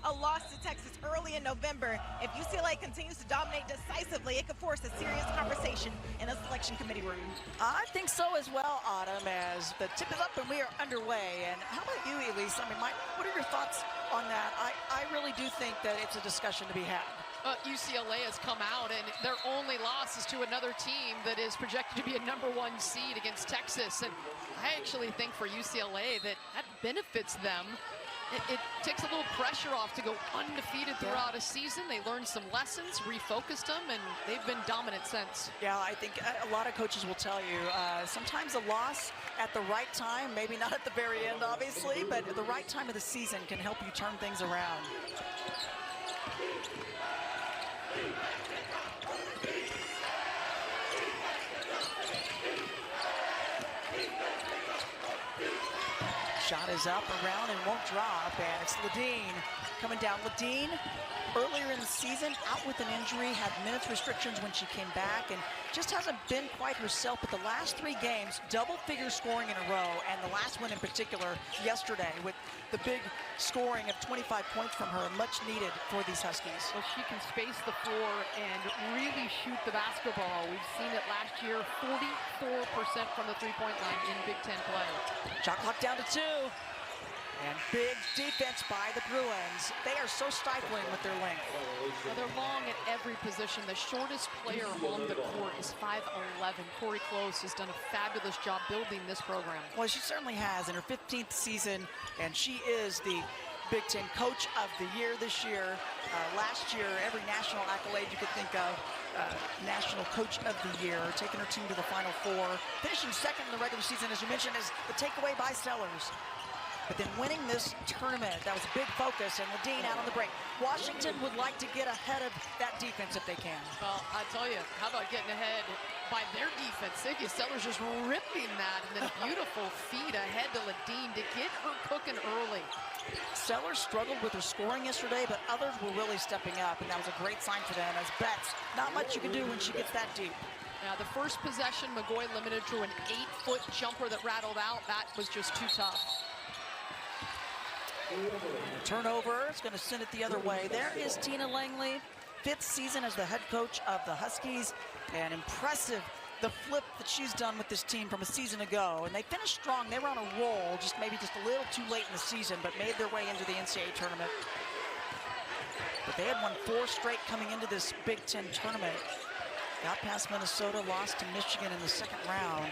a loss to Texas early in November. If UCLA continues to dominate decisively, it could force a serious conversation in the selection committee room. I think so as well, Autumn, as the tip is up and we are underway. And how about you, Elise? I mean, what are your thoughts on that? I really do think that it's a discussion to be had. UCLA has come out, and their only loss is to another team that is projected to be a #1 seed against Texas. And I actually think for UCLA that benefits them. It takes a little pressure off to go undefeated throughout a season. They learned some lessons, refocused them, and they've been dominant since. Yeah, I think a lot of coaches will tell you, sometimes a loss at the right time, maybe not at the very end, obviously, but at the right time of the season can help you turn things around. Shot is up, around, and won't drop, and it's Ledeen coming down. Ledeen, earlier in the season, out with an injury, had minutes restrictions when she came back, and just hasn't been quite herself. But the last 3 games, double-figure scoring in a row, and the last one in particular yesterday with the big scoring of 25 points from her, much needed for these Huskies. Well, she can space the floor and really shoot the basketball. We've seen it last year, 44% from the three-point line in Big Ten play. Shot clock down to 2. And big defense by the Bruins. They are so stifling with their length. Well, they're long at every position. The shortest player on the court is 5'11". Corey Close has done a fabulous job building this program. Well, she certainly has in her 15th season, and she is the Big Ten Coach of the Year this year. Last year, every national accolade you could think of, National Coach of the Year, taking her team to the Final Four, finishing second in the regular season, as you mentioned, is the takeaway by Sellers. But then winning this tournament, that was a big focus, and Ledeen out on the break. Washington would like to get ahead of that defense if they can. Well, I tell you, how about getting ahead by their defense? Cynthia Sellers just ripping that, and then a beautiful feed ahead to Ledeen to get her cooking early. Sellers struggled with her scoring yesterday, but others were really stepping up, and that was a great sign for them as Betts. Not much you can do when she gets that deep. Now, the first possession, McGoy limited to an 8-foot jumper that rattled out. That was just too tough. Turnover is going to send it the other way. There is Tina Langley, 5th season as the head coach of the Huskies, and impressive the flip that she's done with this team from a season ago. And they finished strong. They were on a roll, just maybe just a little too late in the season, but made their way into the NCAA tournament. But they had won 4 straight coming into this Big Ten tournament. Got past Minnesota, lost to Michigan in the 2nd round.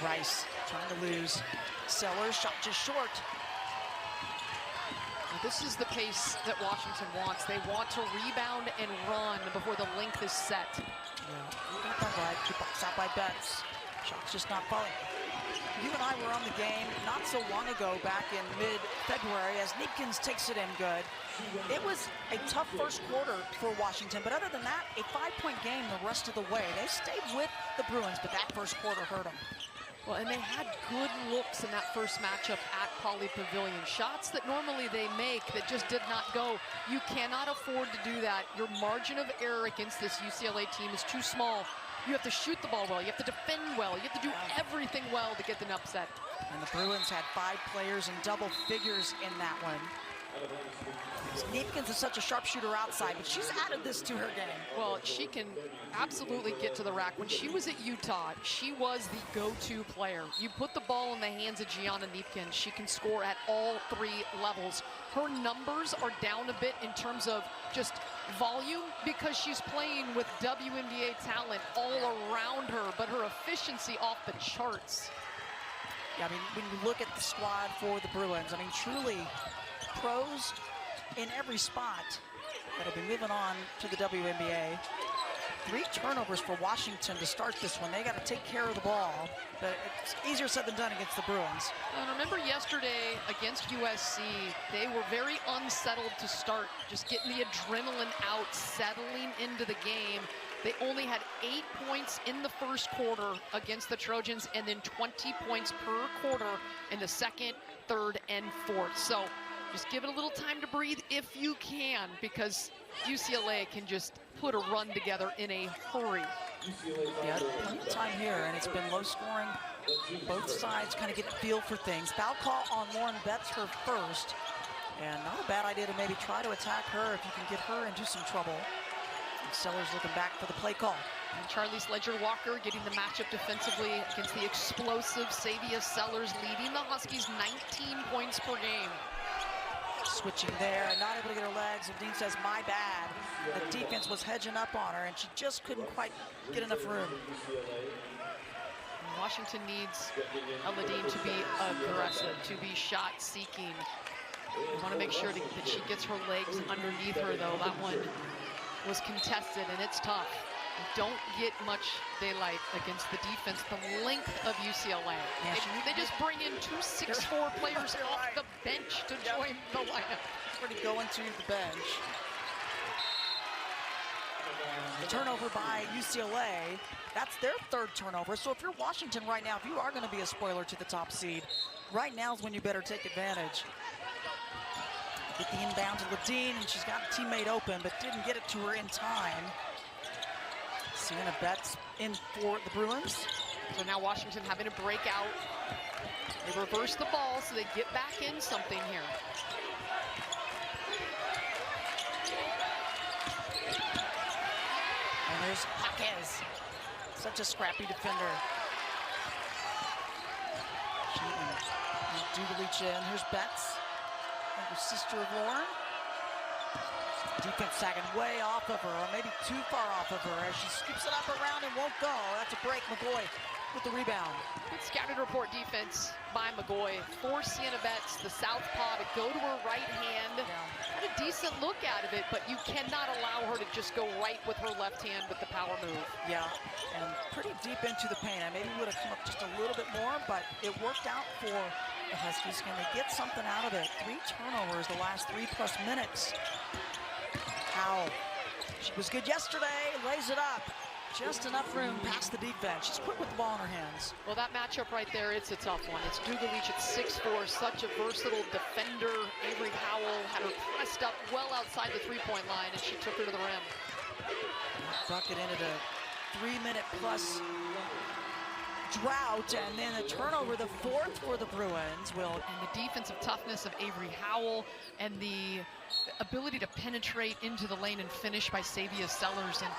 Rice trying to lose. Sellers shot just short. Well, this is the pace that Washington wants. They want to rebound and run before the length is set. Yeah, got that right. 2 blocks out by Betts. Shot's just not falling. You and I were on the game not so long ago, back in mid-February, as Neepkins takes it in good. It was a tough first quarter for Washington, but other than that, a 5-point game the rest of the way. They stayed with the Bruins, but that first quarter hurt them. Well, and they had good looks in that first matchup at Pauley Pavilion. Shots that normally they make that just did not go. You cannot afford to do that. Your margin of error against this UCLA team is too small. You have to shoot the ball well. You have to defend well. You have to do everything well to get an upset. And the Bruins had 5 players in double figures in that one. Neepkins is such a sharpshooter outside, but she's added this to her game. Well, she can absolutely get to the rack. When she was at Utah, she was the go-to player. You put the ball in the hands of Gianna Neepkins, she can score at all 3 levels. Her numbers are down a bit in terms of just volume because she's playing with WNBA talent all around her, but her efficiency off the charts. Yeah, I mean, when you look at the squad for the Bruins, I mean, truly pros in every spot that'll be moving on to the WNBA. 3 turnovers for Washington to start this one. They got to take care of the ball, but it's easier said than done against the Bruins. And remember yesterday against USC, they were very unsettled to start, just getting the adrenaline out, settling into the game. They only had 8 points in the first quarter against the Trojans, and then 20 points per quarter in the 2nd, 3rd, and 4th. So just give it a little time to breathe if you can, because UCLA can just put a run together in a hurry. Yeah, plenty of time here, and it's been low scoring. Both sides kind of get a feel for things. Foul call on Lauren Betts, her first. And not a bad idea to maybe try to attack her if you can get her into some trouble. And Sellers looking back for the play call. And Charlize Ledger-Walker getting the matchup defensively against the explosive Savia Sellers, leading the Huskies 19 points per game. Switching there, not able to get her legs, and Dean says, my bad. The defense was hedging up on her, and she just couldn't quite get enough room. Washington needs Eladine to be aggressive, to be shot-seeking. You want to make sure that she gets her legs underneath her, though. That one was contested, and it's tough. You don't get much daylight against the defense, the length of UCLA. Yeah, they just bring in 2 6'4" players off the bench to join the lineup. Already going to the bench. The turnover by UCLA, that's their 3rd turnover. So if you're Washington right now, if you are going to be a spoiler to the top seed, right now is when you better take advantage. Get the inbound to Ladine, and she's got a teammate open, but didn't get it to her in time. Sienna Betts in for the Bruins. So now Washington having a breakout. They reverse the ball, so they get back in something here. And there's Jaquez, such a scrappy defender. Dugalich in. Here's Betts, her sister of Lauren. Defense sagging way off of her, or maybe too far off of her, as she scoops it up around and won't go. That's a break. McGoy with the rebound. Good scouted report defense by McGoy. Force Sienna Betts, the southpaw, to go to her right hand. Yeah. Had a decent look out of it, but you cannot allow her to just go right with her left hand with the power move. Yeah, and pretty deep into the paint. I maybe would have come up just a little bit more, but it worked out for the Huskies. Can they get something out of it? 3 turnovers the last 3+ minutes. How? She was good yesterday, lays it up. Just enough room past the defense. She's quick with the ball in her hands. Well, that matchup right there, it's a tough one. It's Dugalich at 6'4", such a versatile defender. Avery Howell had her pressed up well outside the 3-point line, and she took her to the rim. Bucket ended a 3-minute+ drought, and then a turnover, the 4th for the Bruins. And the defensive toughness of Avery Howell and the ability to penetrate into the lane and finish by Savia Sellers. And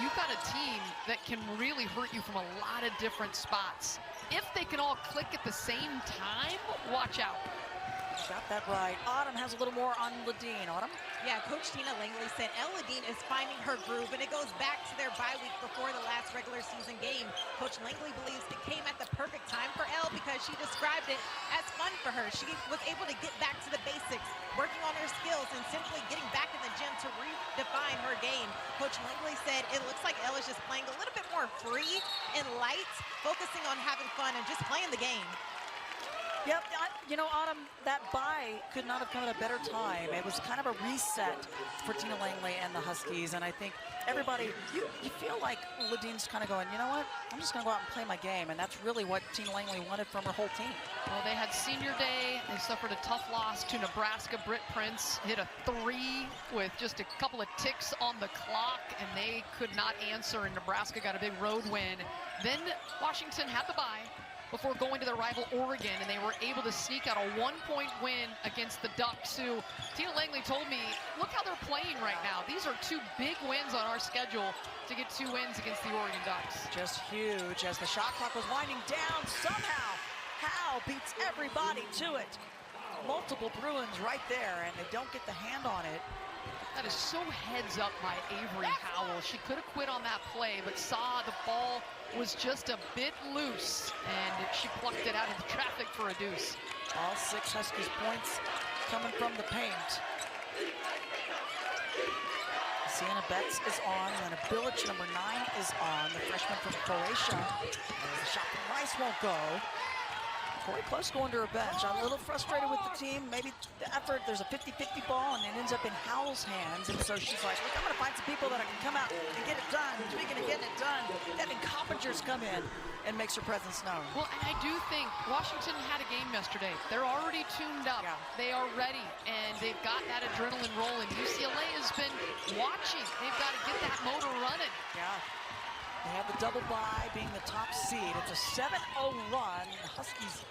you've got a team that can really hurt you from a lot of different spots. If they can all click at the same time, watch out. Got that right. Autumn has a little more on Ladine. Autumn? Yeah, Coach Tina Langley said Ladine is finding her groove, and it goes back to their bye week before the last regular season game. Coach Langley believes it came at the perfect time for Elle because she described it as fun for her. She was able to get back to the basics, working on her skills, and simply getting back in the gym to redefine her game. Coach Langley said it looks like Elle is just playing a little bit more free and light, focusing on having fun and just playing the game. Yep, you know, Autumn, that bye could not have come at a better time. It was kind of a reset for Tina Langley and the Huskies, and I think everybody, you feel like Ladine's kind of going, you know what, I'm just going to go out and play my game, and that's really what Tina Langley wanted from her whole team. Well, they had senior day. They suffered a tough loss to Nebraska. Britt Prince hit a 3 with just a couple of ticks on the clock, and they could not answer, and Nebraska got a big road win. Then Washington had the bye before going to their rival Oregon, and they were able to sneak out a 1-point win against the Ducks, who Tina Langley told me, look how they're playing right now. These are 2 big wins on our schedule to get 2 wins against the Oregon Ducks. Just huge. As the shot clock was winding down, somehow Howe beats everybody to it. Multiple Bruins right there, and they don't get the hand on it. That is so heads up by Avery Howell. She could have quit on that play, but saw the ball was just a bit loose, and she plucked it out of the traffic for a deuce. All 6 Huskies points coming from the paint. Sienna Betts is on, and then Bilic, number 9, is on, the freshman from Croatia. The shot from Rice won't go. Tori Close going to her bench. I'm a little frustrated with the team. Maybe the effort, there's a 50-50 ball, and it ends up in Howell's hands. And so she's like, look, I'm going to find some people that I can come out and get it done. Speaking of getting it done, Devin Coppinger's come in and makes her presence known. Well, and I do think Washington had a game yesterday. They're already tuned up. Yeah. They are ready, and they've got that adrenaline rolling. UCLA has been watching. They've got to get that motor running. Yeah. They have the double bye being the top seed. It's a 7-0 run. The Huskies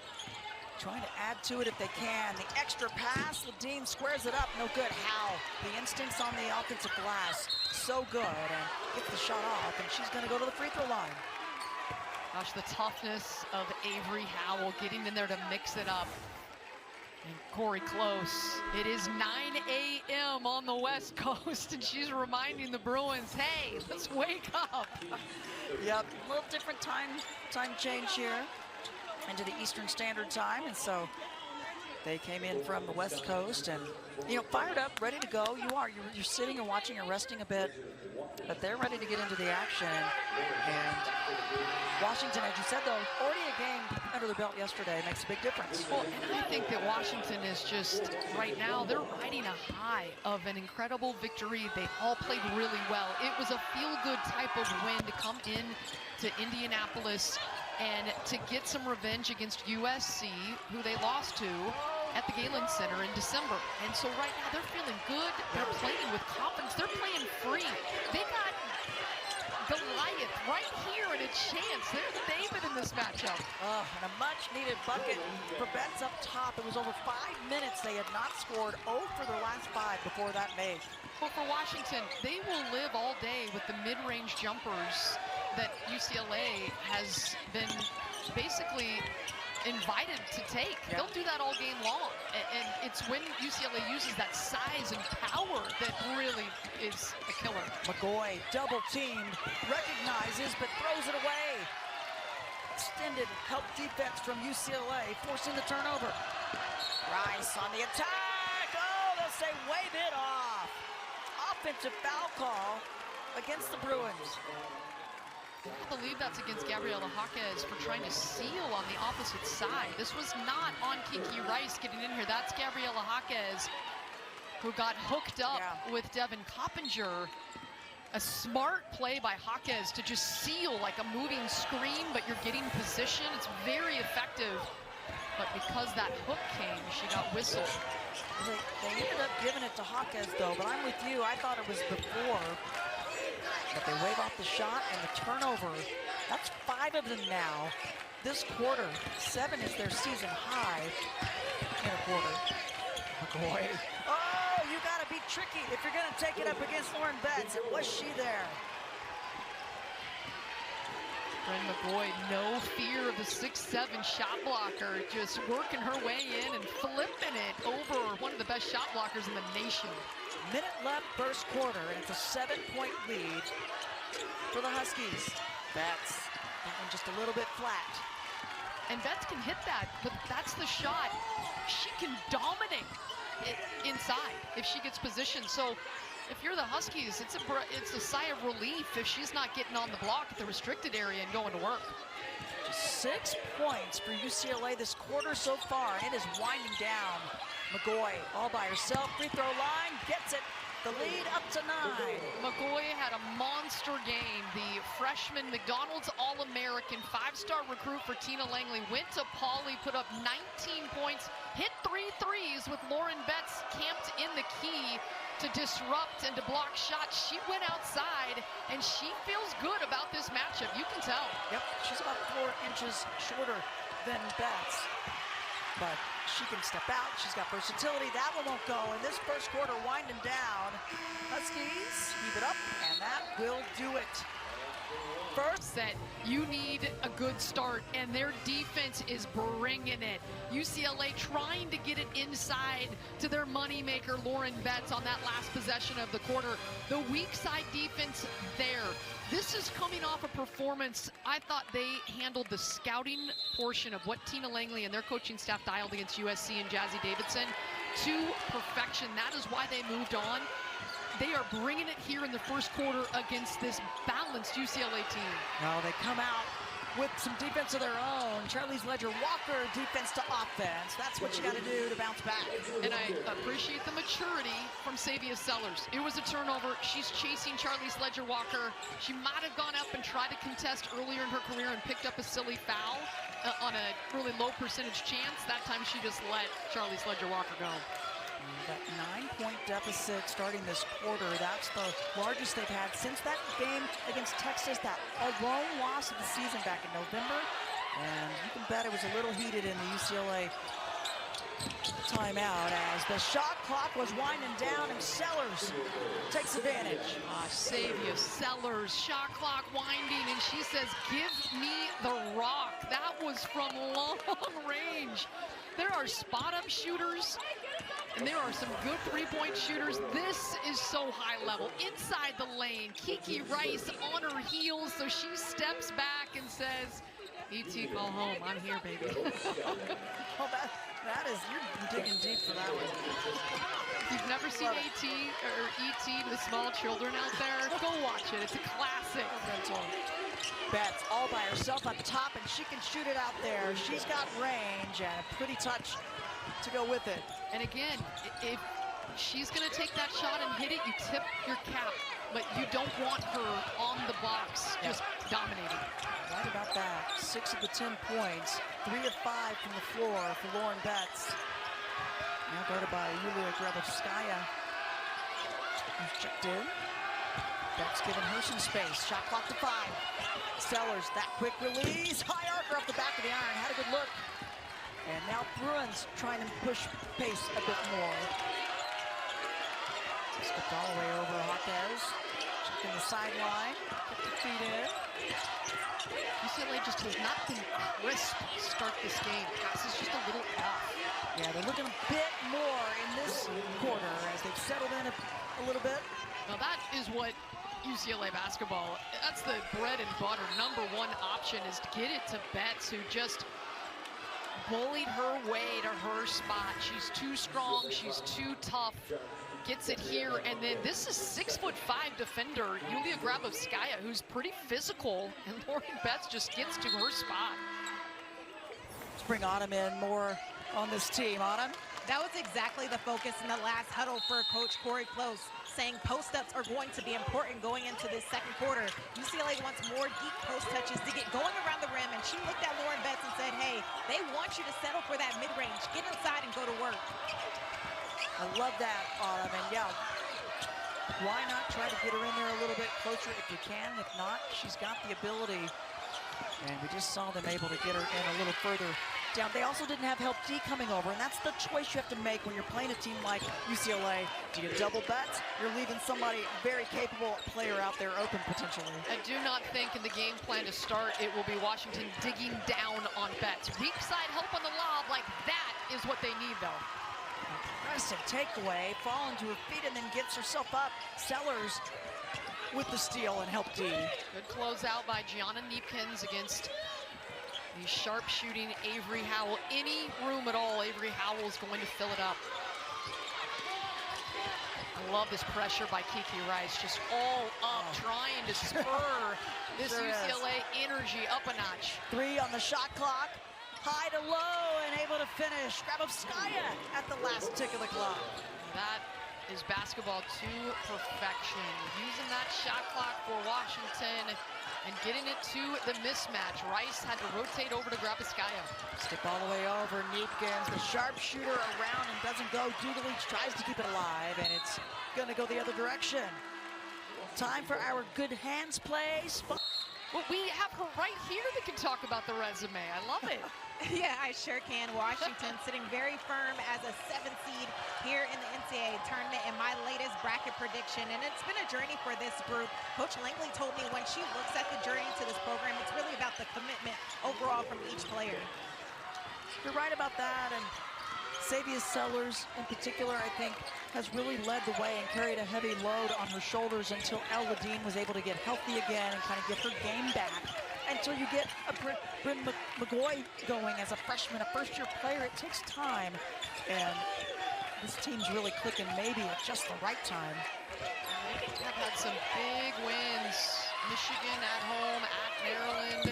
trying to add to it if they can. The extra pass, Ladine squares it up, no good. How? The instincts on the offensive glass, so good, and gets the shot off, and she's gonna go to the free throw line. Gosh, the toughness of Avery Howell getting in there to mix it up. And Corey Close. It is 9 a.m. on the West Coast, and she's reminding the Bruins, hey, let's wake up. Yep, a little different time change here into the Eastern Standard Time, and so they came in from the West Coast and, you know, fired up, ready to go. You're sitting and watching and resting a bit, but they're ready to get into the action. And Washington, as you said, though, already a game under the belt yesterday makes a big difference. Well, and I think that Washington is just, right now, they're riding a high of an incredible victory. They all played really well. It was a feel-good type of win to come in to Indianapolis and to get some revenge against USC, who they lost to at the Galen Center in December. And so right now they're feeling good. They're playing with confidence. They're playing free. They got Goliath right here and a chance. There's David in this matchup. And a much-needed bucket for Betts up top. It was over 5 minutes. They had not scored 0 for their last 5 before that make. Well, for Washington, they will live all day with the mid-range jumpers that UCLA has been basically invited to take. Yeah. They'll do that all game long. And it's when UCLA uses that size and power that really is a killer. McGoy double-teamed, recognizes, but throws it away. Extended help defense from UCLA, forcing the turnover. Rice on the attack. Oh, they'll say wave it off. Offensive foul call against the Bruins. I believe that's against Gabriela Jaquez for trying to seal on the opposite side. This was not on Kiki Rice getting in here. That's Gabriela Jaquez, who got hooked up with Devin Coppinger. A smart play by Jaquez to just seal like a moving screen, but you're getting position. It's very effective. But because that hook came, she got whistled. They ended up giving it to Jaquez, though, but I'm with you. I thought it was before. But they wave off the shot and the turnover. That's 5 of them now. This quarter, 7 is their season high in a quarter. McGoy. Oh, you gotta be tricky if you're gonna take it up against Lauren Betts. And was she there? Bryn McGoy, no fear of the 6'7" shot blocker, just working her way in and flipping it over one of the best shot blockers in the nation. Minute left first quarter, and it's a 7-point lead for the Huskies. Betts, that one just a little bit flat. And Betts can hit that, but that's the shot. She can dominate it inside if she gets positioned. So if you're the Huskies, it's a sigh of relief if she's not getting on the block at the restricted area and going to work. Just 6 points for UCLA this quarter so far, and it is winding down. McGoy all by herself, free throw line, gets it. The lead up to 9. McGoy had a monster game. The freshman McDonald's All-American 5-star recruit for Tina Langley went to Pauley, put up 19 points, hit 3 threes with Lauren Betts camped in the key to disrupt and to block shots. She went outside, and she feels good about this matchup. You can tell. Yep, she's about 4 inches shorter than Betts. But she can step out. She's got versatility. That one won't go. And this first quarter winding down. Huskies keep it up, and that will do it. First set, you need a good start, and their defense is bringing it. UCLA trying to get it inside to their moneymaker, Lauren Betts, on that last possession of the quarter. The weak side defense there. This is coming off a performance. I thought they handled the scouting portion of what Tina Langley and their coaching staff dialed against USC and Jazzy Davidson to perfection. That is why they moved on. They are bringing it here in the first quarter against this balanced UCLA team. No, they come out with some defense of their own. Charlize Ledger-Walker, defense to offense. That's what you got to do to bounce back. And I appreciate the maturity from Savia Sellers. It was a turnover. She's chasing Charlize Ledger-Walker. She might have gone up and tried to contest earlier in her career and picked up a silly foul on a really low percentage chance. That time she just let Charlize Ledger-Walker go. That 9-point deficit starting this quarter, that's the largest they've had since that game against Texas, that lone loss of the season back in November. And you can bet it was a little heated in the UCLA timeout as the shot clock was winding down and Sellers takes advantage. Savia Sellers, shot clock winding, and she says, give me the rock. That was from long range. There are spot-up shooters, and there are some good three-point shooters. This is so high level. Inside the lane, Kiki Rice on her heels, so she steps back and says, E.T., call home. I'm here, baby. Well, that is, you're digging deep for that one. If you've never seen A.T. or E.T. with small children out there, go watch it. It's a classic. Betts all by herself up top, and she can shoot it out there. She's got range and a pretty touch to go with it. And again, if she's going to take that shot and hit it, you tip your cap, but you don't want her on the box just dominating. Right about that. 6 of the 10 points, 3 of 5 from the floor for Lauren Betts. Now guarded by Yulia Grabovskaya, who's checked in. Betts giving her some space. Shot clock to 5. Sellers, that quick release. High archer off the back of the iron. Had a good look. And now Bruins trying to push pace a bit more. Skipped all the way over Jaquez. Checking the sideline. Put the feet in. UCLA just has not been crisp to start this game. Passes just a little off. Yeah, they're looking a bit more in this quarter as they've settled in a little bit. Now that is what UCLA basketball, that's the bread and butter. Number one option is to get it to Betts, who just bullied her way to her spot. She's too strong, she's too tough. Gets it here, and then this is 6'5" defender, Yulia Grabovskaya, who's pretty physical, and Lauren Betts just gets to her spot. Let's bring Autumn in more on this team. Autumn? That was exactly the focus in the last huddle for Coach Corey Close, saying post-ups are going to be important going into this second quarter. UCLA wants more deep post touches to get going around the rim, and she looked at Lauren Betts and said, hey, they want you to settle for that mid-range. Get inside and go to work. I love that, Autumn, and yeah, why not try to get her in there a little bit closer if you can? If not, she's got the ability, and we just saw them able to get her in a little further down. They also didn't have help D coming over, and that's the choice you have to make when you're playing a team like UCLA. Do you double Betts? You're leaving somebody very capable player out there open potentially. I do not think in the game plan to start it will be Washington digging down on Betts. Weak side help on the lob, like that is what they need though. Impressive takeaway, falling to her feet and then gets herself up. Sellers with the steal and help D. Good closeout by Gianna Neepkins against the sharp-shooting Avery Howell. Any room at all, Avery Howell is going to fill it up. I love this pressure by Kiki Rice, just all up, trying to spur this UCLA energy up a notch. 3 on the shot clock, high to low, and able to finish. Grabovskaya at the last tick of the clock. That is basketball to perfection. Using that shot clock for Washington and getting it to the mismatch. Rice had to rotate over to Grabovskaya. Skip all the way over. Neepkins, the sharpshooter around and doesn't go. Dugalich tries to keep it alive, and it's going to go the other direction. Time for our good hands play. Well, we have her right here that can talk about the resume. I love it. Yeah, I sure can. Washington sitting very firm as a 7th seed here in the NCAA tournament in my latest bracket prediction. And it's been a journey for this group. Coach Langley told me when she looks at the journey to this program, it's really about the commitment overall from each player. You're right about that. And Savia Sellers in particular, I think, has really led the way and carried a heavy load on her shoulders until Ladine was able to get healthy again and kind of get her game back. Until you get a Bryn McGoy going as a freshman, a first-year player, it takes time. And this team's really clicking maybe at just the right time. They have had some big wins. Michigan at home, at Maryland.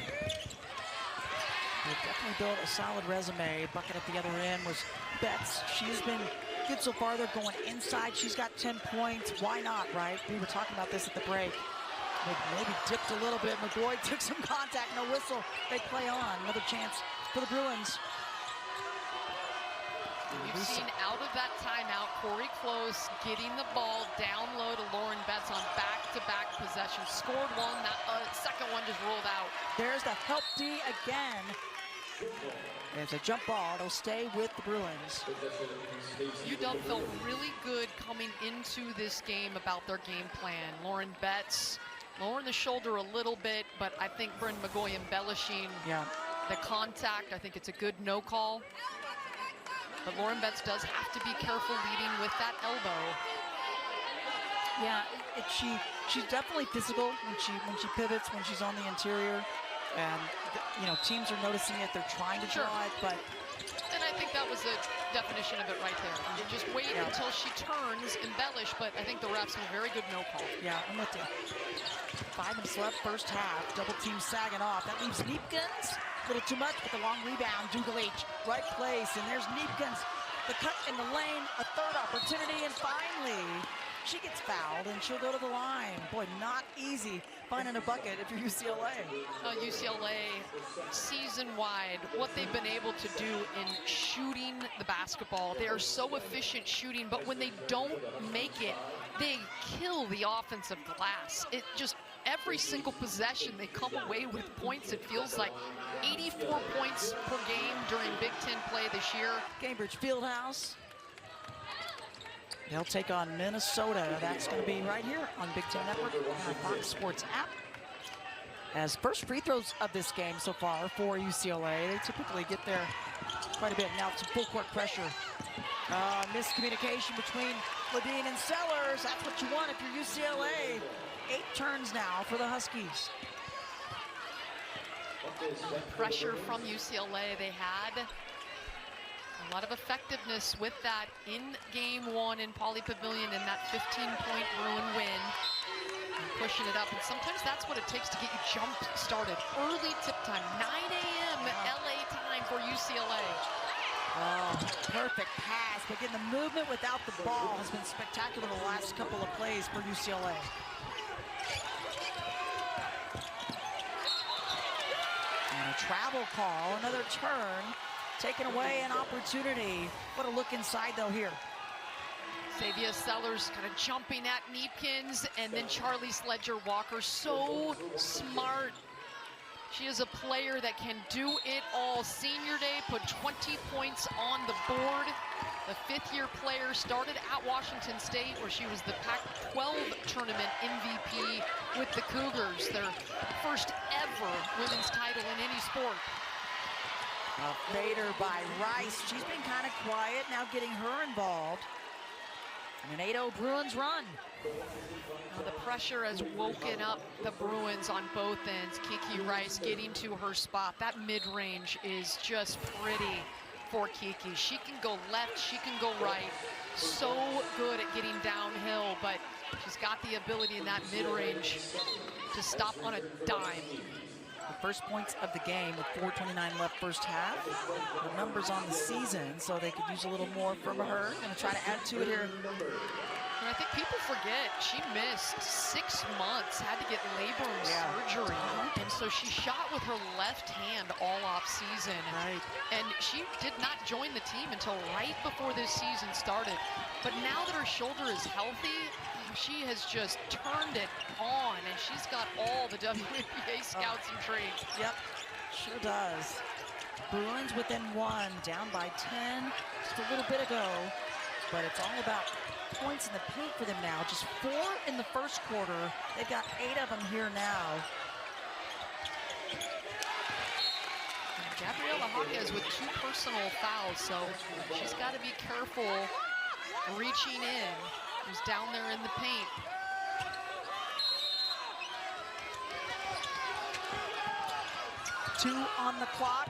They've definitely built a solid resume. Bucket at the other end was Betts. She's been good so far. They're going inside. She's got 10 points. Why not, right? We were talking about this at the break. Maybe dipped a little bit. McGoy took some contact, no whistle. They play on. Another chance for the Bruins. You've seen out of that timeout, Corey Close getting the ball down low to Lauren Betts on back-to-back possessions. Scored one, that second one just rolled out. There's the help D again. And it's a jump ball. It'll stay with the Bruins. UW felt really good coming into this game about their game plan. Lauren Betts lowering the shoulder a little bit, but I think Bryn McGoy embellishing the contact. I think it's a good no call. But Lauren Betts does have to be careful leading with that elbow. Yeah, she's definitely physical when she pivots, when she's on the interior. And, you know, teams are noticing it. They're trying to draw it, but... And I think that was the definition of it right there. You just wait until she turns, embellish, but I think the refs have a very good no call. Yeah, I'm with you. 5 minutes left, first half. Double team sagging off. That leaves Neepkins. A little too much, but the long rebound. Dugalich, right place, and there's Neepkins. The cut in the lane, a third opportunity, and finally... she gets fouled, and she'll go to the line. Boy, not easy finding a bucket if you're UCLA. UCLA, season-wide, what they've been able to do in shooting the basketball. They are so efficient shooting, but when they don't make it, they kill the offensive glass. It just, every single possession, they come away with points. It feels like 84 points per game during Big Ten play this year. Cambridge Fieldhouse. They'll take on Minnesota. That's going to be right here on Big Ten Network and our Fox Sports app. As first free throws of this game so far for UCLA, they typically get there quite a bit. Now it's full court pressure. Miscommunication between Ledeen and Sellers. That's what you want if you're UCLA. 8 turns now for the Huskies. Pressure from UCLA. They had a lot of effectiveness with that in game 1 in Pauley Pavilion in that 15-point Bruin win. And pushing it up, and sometimes that's what it takes to get you jump started. Early tip time, 9 a.m. LA time for UCLA. Oh, perfect pass, but getting the movement without the ball has been spectacular the last couple of plays for UCLA. And a travel call, another turn. Taking away an opportunity. What a look inside, though, here. Xavier Sellers kind of jumping at Neepkins, and then Charlie Sledger-Walker, so smart. She is a player that can do it all. Senior day, put 20 points on the board. The 5th-year player started at Washington State, where she was the Pac-12 tournament MVP with the Cougars, their first ever women's title in any sport. A fader by Rice. She's been kind of quiet, now getting her involved. And an 8-0 Bruins run. Now the pressure has woken up the Bruins on both ends. Kiki Rice getting to her spot. That mid-range is just pretty for Kiki. She can go left, she can go right. So good at getting downhill, but she's got the ability in that mid-range to stop on a dime. The first points of the game with 4:29 left first half. The numbers on the season, so they could use a little more from her. Gonna try to add to it here. And I think people forget she missed 6 months, had to get labrum surgery. And so she shot with her left hand all off season. Right. And she did not join the team until right before this season started. But now that her shoulder is healthy, she has just turned it on, and she's got all the WNBA scouts intrigued. Yep, sure does. Bruins within 1, down by 10 just a little bit ago. But it's all about points in the paint for them now. Just 4 in the first quarter. They've got 8 of them here now. And Gabriela Jaquez with 2 personal fouls, so she's got to be careful reaching in. Who's down there in the paint. Two on the clock.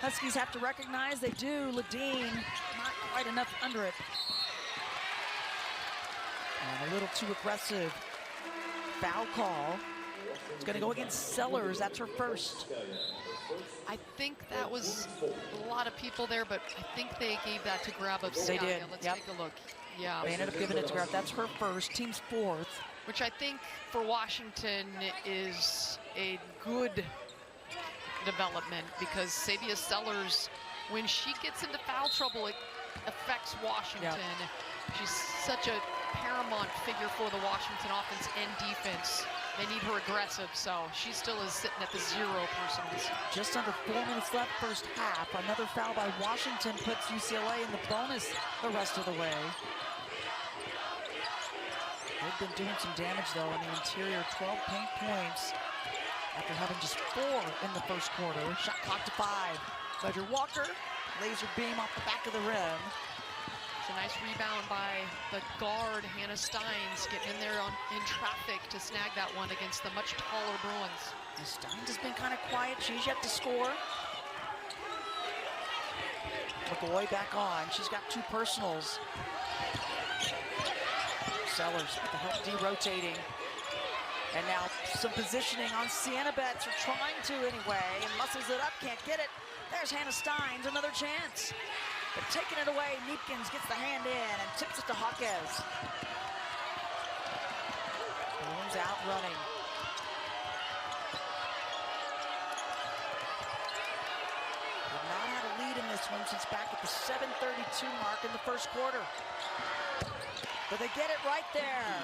Huskies have to recognize they do. Ledeen, not quite enough under it. And a little too aggressive foul call. It's going to go against Sellers. That's her first. I think that was a lot of people there, but I think they gave that to Grabovskaya. They did. Let's take a look. Yeah. They ended up giving it to Grab. That's her first. Team's 4th. Which I think for Washington is a good development, because Xavier Sellers, when she gets into foul trouble, it affects Washington. She's such a paramount figure for the Washington offense and defense. They need her aggressive, so she still is sitting at the 0 personals. Just under 4 minutes left first half. Another foul by Washington puts UCLA in the bonus the rest of the way. They've been doing some damage, though, in the interior. 12 paint points after having just 4 in the first quarter. Shot clock to 5. Ledger Walker, laser beam off the back of the rim. It's a nice rebound by the guard, Hannah Steins, getting in there in traffic to snag that one against the much taller Bruins. And Steins has been kind of quiet. She's yet to score. McGoy back on. She's got 2 personals. Sellers with the help de-rotating. And now some positioning on Sienna Betts, or trying to anyway, and muscles it up, can't get it. There's Hannah Steins, another chance. But taking it away, Neepkins gets the hand in and tips it to Jaquez. Bruins out running. Have not had a lead in this one since back at the 7:32 mark in the first quarter. But they get it right there.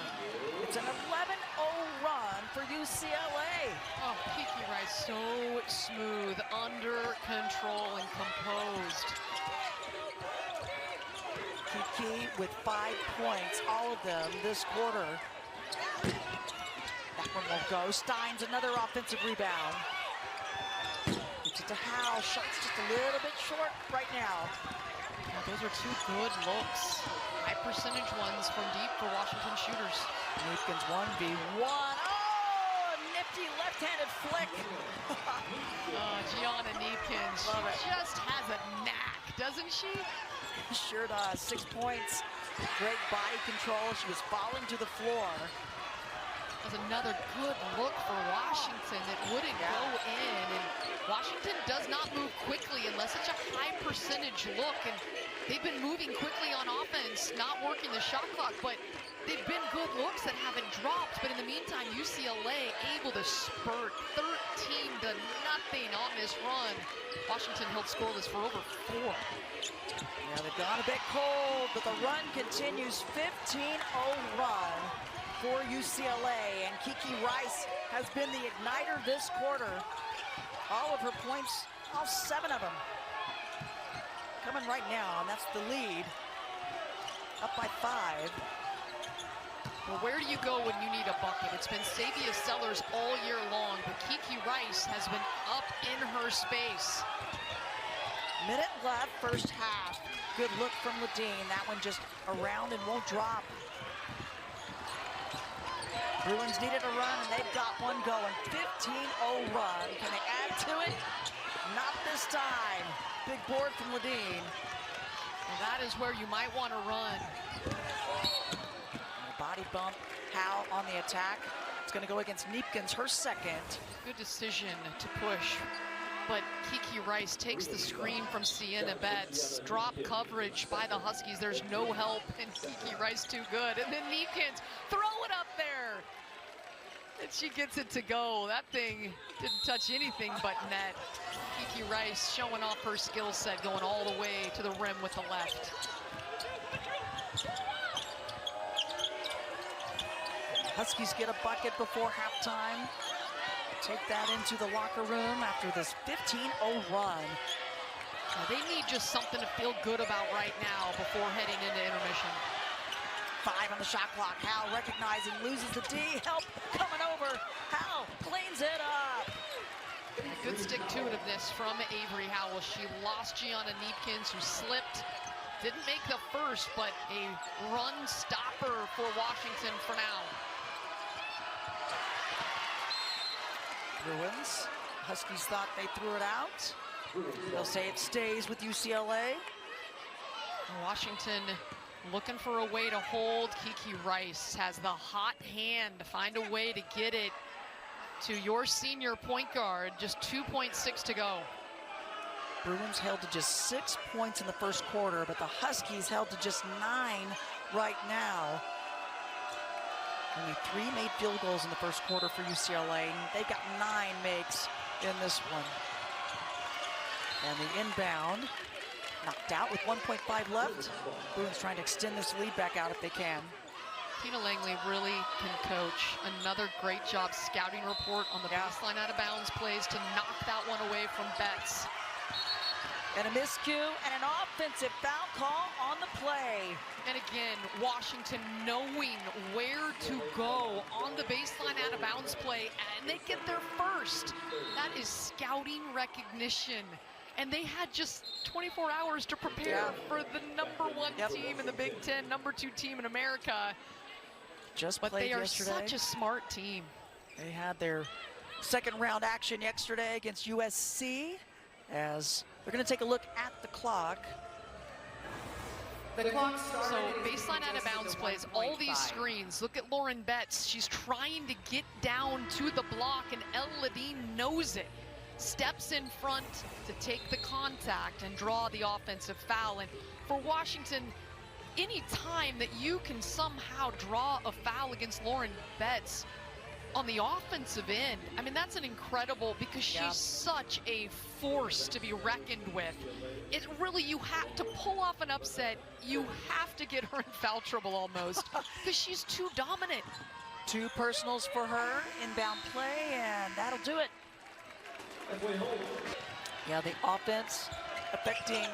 It's an 11-0 run for UCLA. Oh, Kiki Rice, so smooth, under control and composed. Kiki with 5 points, all of them this quarter. That one won't go. Steins, another offensive rebound. Gets it to Howe. Shot's just a little bit short right now. Now, those are 2 good looks. High percentage ones from deep for Washington shooters. Neepkins 1v1. Oh, nifty left-handed flick. Gianna Neepkins, she just has a knack, doesn't she? Sure does. 6 points. Great body control. She was falling to the floor. That's another good look for Washington that wouldn't go in. And Washington does not move quickly unless it's a high percentage look. And they've been moving quickly on offense, not working the shot clock, but they've been good looks that haven't dropped. But in the meantime, UCLA able to spurt 13-0 on this run. Washington held scoreless for over 4. Yeah, they've gone a bit cold, but the run continues. 15-0 run for UCLA, and Kiki Rice has been the igniter this quarter. All of her points, all 7 of them, coming right now, and that's the lead. Up by 5. Well, where do you go when you need a bucket? It's been Savia Sellers all year long, but Kiki Rice has been up in her space. Minute left, first half. Good look from Ledeen. That one just around and won't drop. Bruins needed a run, and they've got one going. 15-0 run. Can they add to it? Not this time. Big board from Ledeen. Well, that is where you might want to run. Body bump. Howe on the attack. It's going to go against Neepkins, her second. Good decision to push. But Kiki Rice takes the screen from Sienna Betts. Drop coverage by the Huskies. There's no help, and Kiki Rice too good. And then Neepkins, throw it up there. And she gets it to go. That thing didn't touch anything but net. Kiki Rice showing off her skill set, going all the way to the rim with the left. Huskies get a bucket before halftime. Take that into the locker room after this 15-0 run. Now, they need just something to feel good about right now before heading into intermission. 5 on the shot clock. Howe recognizing, loses the D. Help coming over. Howe cleans it up. A good stick-to-itiveness from Avery Howell. She lost Gianna Neepkins, who slipped. Didn't make the first, but a run stopper for Washington for now. Bruins. Huskies thought they threw it out. They'll say it stays with UCLA. Washington looking for a way to hold. Kiki Rice has the hot hand to find a way to get it to your senior point guard. Just 2.6 to go. Bruins held to just 6 points in the first quarter, but the Huskies held to just 9 right now. Only 3 made field goals in the first quarter for UCLA. They've got 9 makes in this one. And the inbound knocked out with 1.5 left. Bruins trying to extend this lead back out if they can. Tina Langley really can coach. Another great job scouting report on the baseline out of bounds plays to knock that one away from Betts. And a miscue and an offensive foul call on the play. And again, Washington knowing where to go on the baseline out of bounds play, and they get there first. That is scouting recognition. And they had just 24 hours to prepare for the #1 team in the Big Ten, #2 team in America. But they are yesterday. such a smart team. They had their second round action yesterday against USC, as they're going to take a look at the clock. So baseline out of bounds plays, all these screens. Look at Lauren Betts. She's trying to get down to the block, and Ladine knows it. Steps in front to take the contact and draw the offensive foul. And for Washington, any time that you can somehow draw a foul against Lauren Betts on the offensive end, I mean, that's an incredible, because she's such a force to be reckoned with. It really, you have to pull off an upset. You have to get her in foul trouble almost, because she's too dominant. 2 personals for her, inbound play, and that'll do it. Yeah, the offense affecting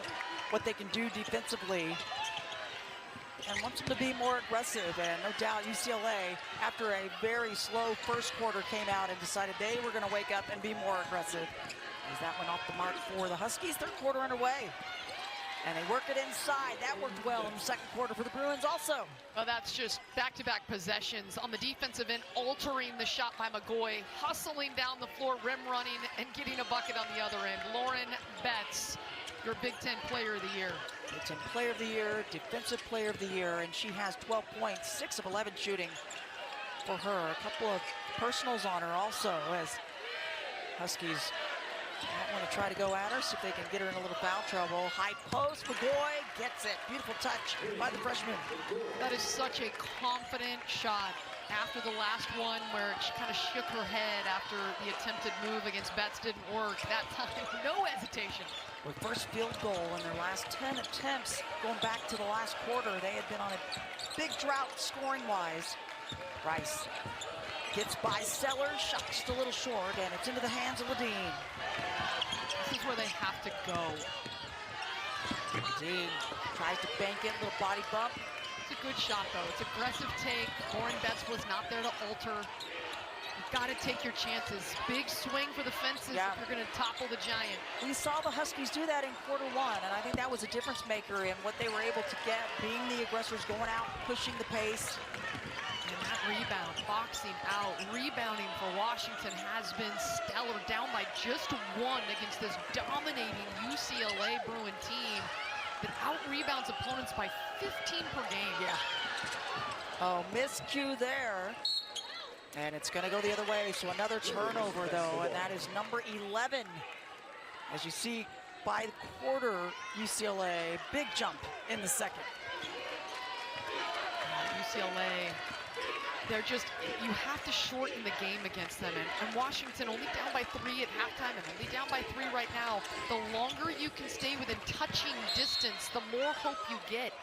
what they can do defensively, and wants them to be more aggressive. And no doubt UCLA, after a very slow first quarter, came out and decided they were going to wake up and be more aggressive. As that went off the mark for the Huskies. Third quarter underway, and they work it inside. That worked well in the second quarter for the Bruins also. Well, that's just back-to-back possessions on the defensive end, altering the shot by McGoy, hustling down the floor, rim running, and getting a bucket on the other end. Lauren Betts, your Big Ten Player of the Year. Big Ten Player of the Year, Defensive Player of the Year, and she has 12 points, 6 of 11 shooting for her. A couple of personals on her also, as Huskies might want to try to go at her, see if they can get her in a little foul trouble. High post, McGoy gets it. Beautiful touch by the freshman. That is such a confident shot after the last one, where she kind of shook her head after the attempted move against Betts didn't work. That time, no hesitation. With first field goal in their last 10 attempts, going back to the last quarter, they had been on a big drought scoring-wise. Rice gets by Sellers, shot just a little short, and it's into the hands of Ladine. This is where they have to go. Ladine tries to bank it, little body bump. It's a good shot, though. It's aggressive take. Lauren Betts was not there to alter. You've got to take your chances. Big swing for the fences if you're going to topple the giant. We saw the Huskies do that in quarter 1, and I think that was a difference maker in what they were able to get, being the aggressors, going out, pushing the pace. And that rebound, boxing out, rebounding for Washington has been stellar, down by just 1 against this dominating UCLA Bruin team that out-rebounds opponents by 15 per game. Oh, miscue there. And it's going to go the other way, so another turnover, though, and that is number 11. As you see, by the quarter, UCLA, big jump in the second. UCLA, they're just, you have to shorten the game against them. And Washington only down by 3 at halftime and only down by 3 right now. The longer you can stay within touching distance, the more hope you get.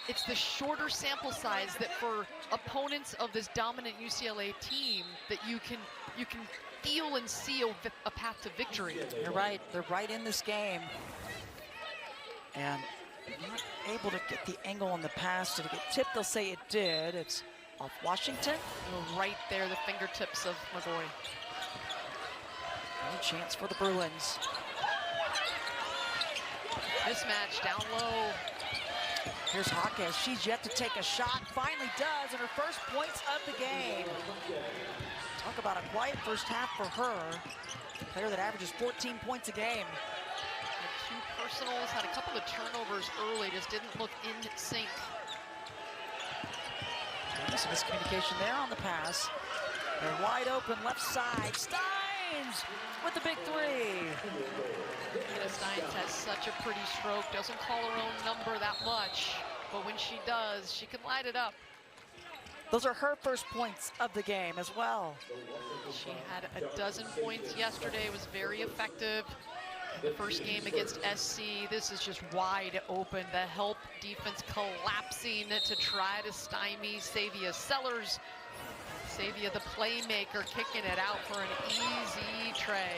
It's the shorter sample size that for opponents of this dominant UCLA team that you can feel and see a path to victory. You're right, they're right in this game. And not able to get the angle on the pass. Did it get tipped? They'll say it did. It's off Washington. Right there, the fingertips of McGoy. No chance for the Bruins. Mismatch down low. Here's Hawkes. She's yet to take a shot. Finally does, and her first points of the game. Talk about a quiet first half for her. A player that averages 14 points a game. Had 2 personals, had a couple of turnovers early, just didn't look in sync. Some miscommunication there on the pass. They're wide open left side. Steins with the big 3. Hannah Steins has such a pretty stroke, doesn't call her own number that much, but when she does, she can light it up. Those are her first points of the game as well. She had a dozen points yesterday, was very effective. The first game against SC, this is just wide open. The help defense collapsing to try to stymie Savia Sellers. Savia, the playmaker, kicking it out for an easy tray.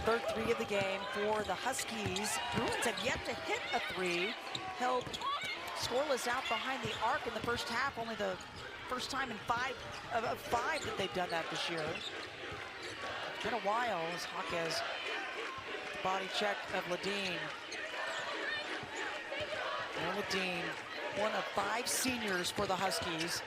Third three of the game for the Huskies. Bruins have yet to hit a three. Held scoreless out behind the arc in the first half. Only the first time in five that they've done that this year. It's been a while as Jaquez, body check of Ledeen. And Ledeen, one of 5 seniors for the Huskies.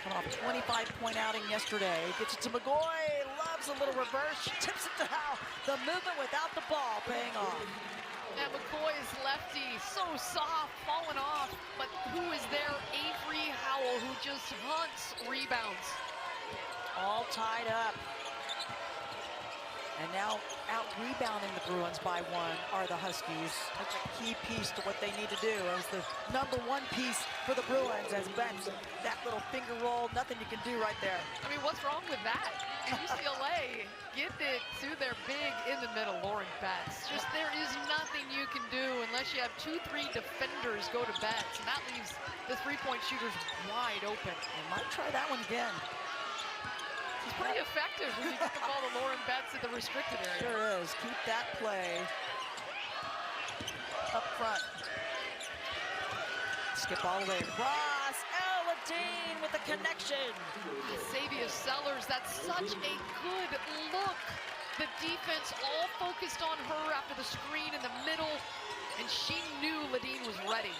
Coming off a 25-point outing yesterday. Gets it to McGoy, loves a little reverse, tips it to Howe. The movement without the ball paying off. And McCoy's lefty, so soft, falling off. But who is there? Avery Howell, who just hunts rebounds. All tied up. And now out rebounding the Bruins by 1 are the Huskies. That's a key piece to what they need to do. As the #1 piece for the Bruins as Betts, that little finger roll, nothing you can do right there. I mean, what's wrong with that? UCLA, get it to their big in the middle, Lauren Betts. Just there is nothing you can do unless you have 2-3 defenders go to Betts. And that leaves the three-point shooters wide open. They might try that one again. It's pretty effective when you get the ball to Lauren Betts at the restricted area. Sure is. Keep that play up front. Skip all the way across. Ledeen with the connection. Savia Sellers, that's such a good look. The defense all focused on her after the screen in the middle, and she knew Ledeen was ready.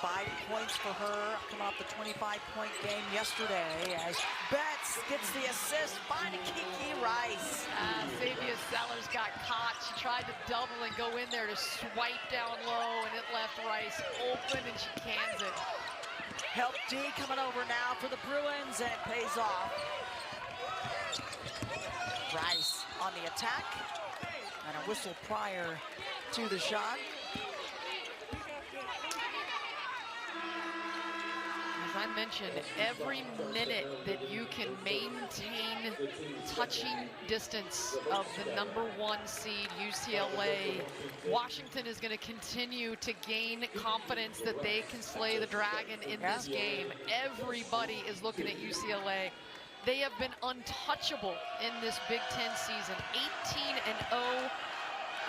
5 points for her, coming off the 25-point game yesterday as Betts gets the assist, finding Kiki Rice. Savia Sellers got caught. She tried to double and go in there to swipe down low, and it left Rice open, and she cans it. Help D coming over now for the Bruins, and it pays off. Rice on the attack, and a whistle prior to the shot. As I mentioned, every minute that you can maintain touching distance of the #1 seed UCLA, Washington is going to continue to gain confidence that they can slay the dragon in this game. Everybody is looking at UCLA. They have been untouchable in this Big Ten season, 18-0.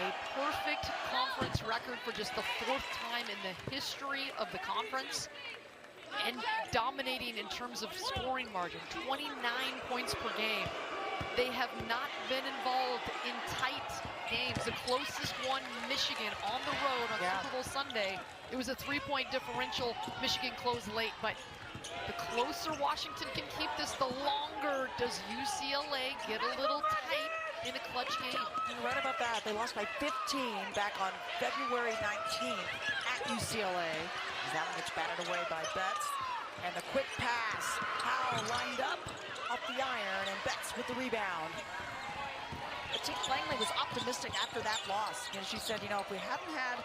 A perfect conference record for just the 4th time in the history of the conference. And dominating in terms of scoring margin, 29 points per game. They have not been involved in tight games. The closest one, Michigan, on the road on Super Bowl Sunday. It was a 3-point differential. Michigan closed late, but the closer Washington can keep this, the longer does UCLA get a little tight in a clutch game. You're right about that. They lost by 15 back on February 19th at UCLA. That one gets batted away by Betts. And the quick pass. Howell lined up the iron, and Betts with the rebound. Langley was optimistic after that loss. And she said, you know, if we hadn't had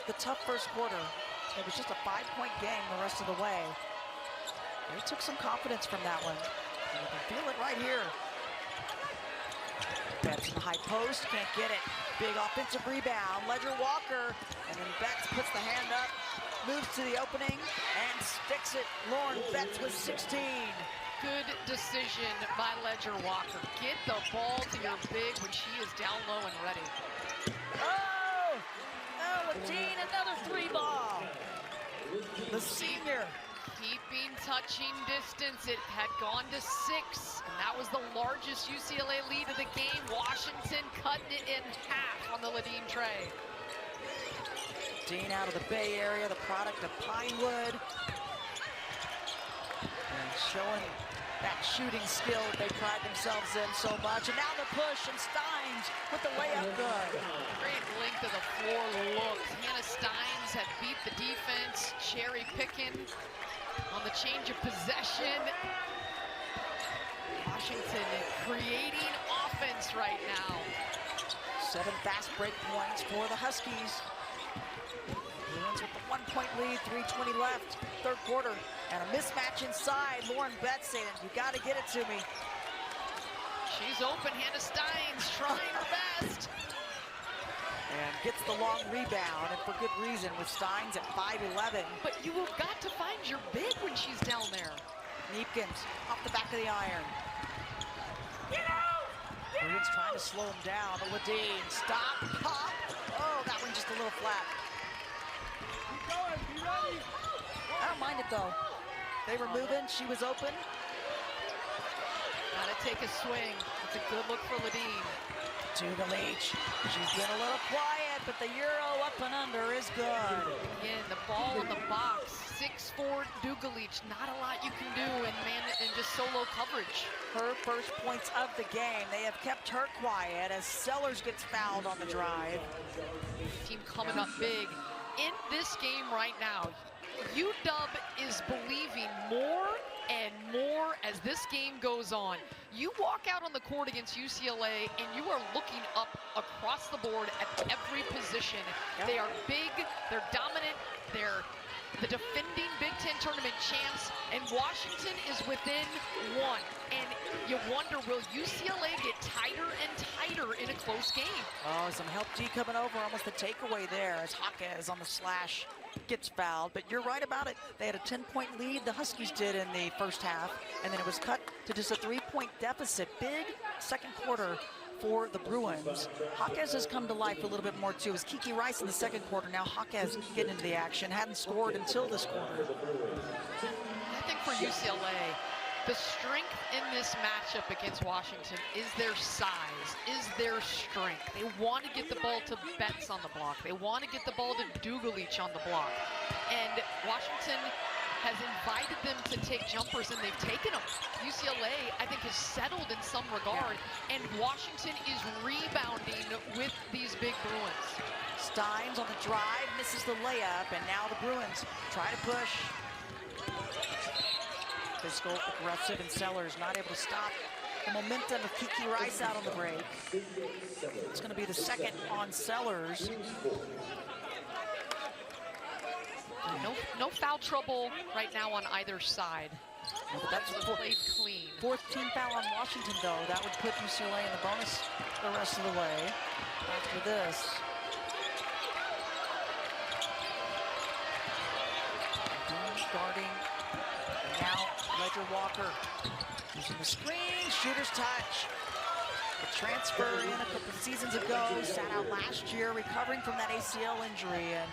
the tough first quarter, it was just a 5-point game the rest of the way. They took some confidence from that one. And you can feel it right here. Betts in the high post, can't get it. Big offensive rebound, Ledger Walker, and then Betts puts the hand up, moves to the opening, and sticks it. Lauren Betts with 16. Good decision by Ledger Walker. Get the ball to your big when she is down low and ready. Oh! Ledeen, another 3-ball. The senior. Keeping touching distance. It had gone to 6, and that was the largest UCLA lead of the game. Washington cutting it in half on the Ledeen tray. Dean out of the Bay Area, the product of Pinewood. And showing that shooting skill that they pride themselves in so much. And now the push, and Steins with the layup good. Great length of the floor look. Hannah Steins had beat the defense. Cherry picking on the change of possession. Washington creating offense right now. 7 fast break points for the Huskies. Bruins with the 1-point lead, 3:20 left, third quarter. And a mismatch inside. Lauren Betts saying, you got to get it to me. She's open. Hannah Steins trying her best. and gets the long rebound, and for good reason with Steins at 5'11". But you have got to find your big when she's down there. Neepkins off the back of the iron. Bruins trying to slow him down, but Ladine, stop, pop. Oh, that one just a little flat. Keep going, be ready. I don't mind it though. They were moving, she was open. Gotta take a swing. It's a good look for Ladine. Dugalich, she's been a little quiet, but the Euro up and under is good. Again, the ball in the box. 6'4" Dugalich, not a lot you can do in just solo coverage. Her first points of the game. They have kept her quiet as Sellers gets fouled on the drive. Team coming up big. In this game right now, UW is believing more and more as this game goes on. You walk out on the court against UCLA and you are looking up across the board at every position. Yep. They are big, they're dominant, they're the defending Big Ten tournament champs, and Washington is within one. And you wonder, will UCLA get tighter and tighter in a close game? Oh, some help D coming over, almost the takeaway there as Jaquez on the slash gets fouled. But you're right about it. They had a 10-point lead, the Huskies did in the first half, and then it was cut to just a 3-point deficit. Big second quarter for the Bruins. Jaquez has come to life a little bit more too. It was Kiki Rice in the second quarter. Now Jaquez getting into the action. Hadn't scored until this quarter. I think for UCLA, the strength in this matchup against Washington is their size, is their strength. They want to get the ball to Betts on the block. They want to get the ball to Dugalich on the block. And Washington has invited them to take jumpers, and they've taken them. UCLA, I think, has settled in some regard, and Washington is rebounding with these big Bruins. Steins on the drive, misses the layup, and now the Bruins try to push. Physical, aggressive, and Sellers not able to stop the momentum of Kiki Rice out on the break. It's going to be the second on Sellers. No foul trouble right now on either side. No, but that's played clean. Fourth team foul on Washington, though. That would put UCLA in the bonus the rest of the way after this. Guarding. And now Ledger Walker using the screen. Shooter's touch. The transfer in a couple of seasons ago. Sat out last year recovering from that ACL injury. And